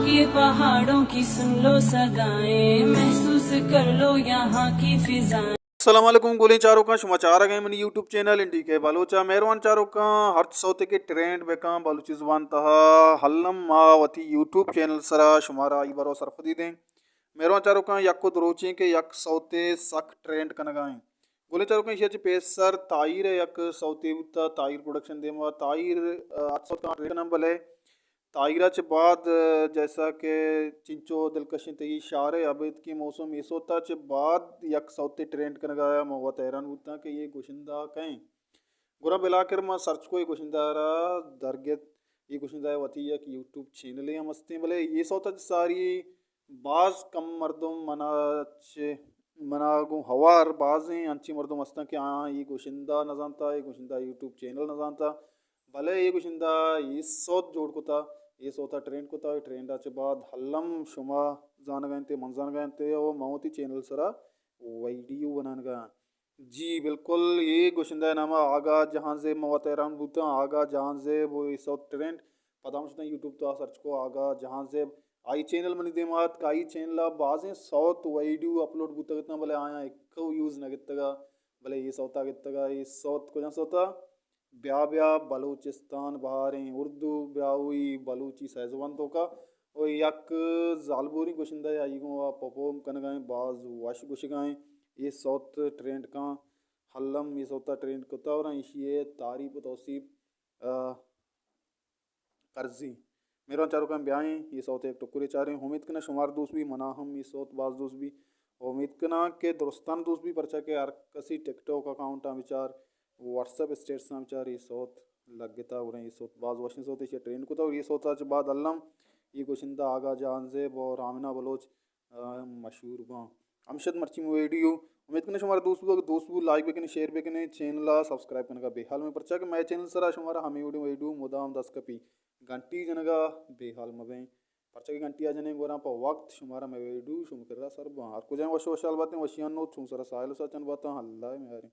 ये पहाड़ों की सुन लो सदाएं, महसूस कर लो यहाँ की फिजाएं। असलम गोली चारों का समाचार गए मन यूट्यूब चैनल इंडी के बलोचा मेहरबान चारों का हर सौते के ट्रेंड बेका बलूची जुबान तहा हल्लम मावती यूट्यूब चैनल सरा शुमारा इबरो सरफदी दें मेहरबान चारों का यक को रोचे के यक सौते सक ट्रेंड कनगाएं गोली चारों का इसे पेसर ताइर यक सौते उता ताइर प्रोडक्शन देमा ताइर 800 का ट्रेंड नंबर है ताइरा च बाद जैसा कि चिंचो दिलकश तई शार अबद की मौसम इसोता च बाद यक सौते ट्रेंड कर गया मवा तैरान होता कि ये गुशिंदा कहीं गुरा बिलाकर माँ सर्च को ये गुशिंदा रहा दरगत ये गुशिंदा वती यक यूट्यूब चैनल या मस्ती भले ये सौता सारी बाज कम मर्दम मना मना गो हवार बाज हैं अंची मर्दम मस्ता कि हाँ ये गुशिंदा न जानता ये गुशिंदा यूट्यूब चैनल न जानता भले ये गुशिंदा ये सौत जोड़ को था ये सोता ट्रेंड को था ट्रेंड आचे बाद हल्लम शुमा जान गए थे मन जान गए थे और मावती चैनल सरा वीडियो बनाने गया जी बिल्कुल ये गुशिंदा नामा आगा जहाँ से मवा तैरान बूता आगा जहाँ से वो साउथ ट्रेंड पता मुझे यूट्यूब तो सर्च को आगा जहाँ से आई चैनल मनी देमात काई चैनल बाजें साउथ वीडियो अपलोड बूता कितना भले आया एक यूज़ न कितगा भले ये सौता कितगा ये साउथ को जहाँ सौता ब्या ब्या बलूचिस्तान बहारें उर्दू ब्याहुई बलूची सहजवंतों का और यक जालबूरी गुशिंदा आई गो पपोम कन गए बाज वश गुश गए ये साउथ ट्रेंड का हल्लम ये सौता ट्रेंड कोता और इशिए तारीफ तौसीब कर्जी मेरा चारों का ब्याहें ये सौत एक टुकुरे चारें उम्मीद कना शुमार दोस्त भी मना हम ये सौत बाज दोस्त भी उम्मीद कना के दोस्तान दोस्त भी परचा के हर कसी टिकटॉक अकाउंट विचार व्हाट्सएप स्टेटस विचार ये सौत लगता और ये सौत बाज वशन सौत ये ट्रेंड को था और ये सौता बाद अल्लम ये गुशिंदा आगा जानजेब और आमिना बलोच मशहूर बा अमशद मर्ची वीडियो उम्मीद करने शुमारा दोस्त like bakanae share bakanae channel subscribe करने का बेहाल में परचा कि मैं चैनल सरा शुमारा हमें वीडियो मुदाम 10 कपी घंटी जनगा बेहाल मबे परचा की घंटी आ जने गोरा पर वक्त शुमारा में वीडियो शुम कर रहा सर बाहर को जाए वशो वशाल बातें वशियान नो छूं सरा साहिल सा चन बातें हल्ला है मेरे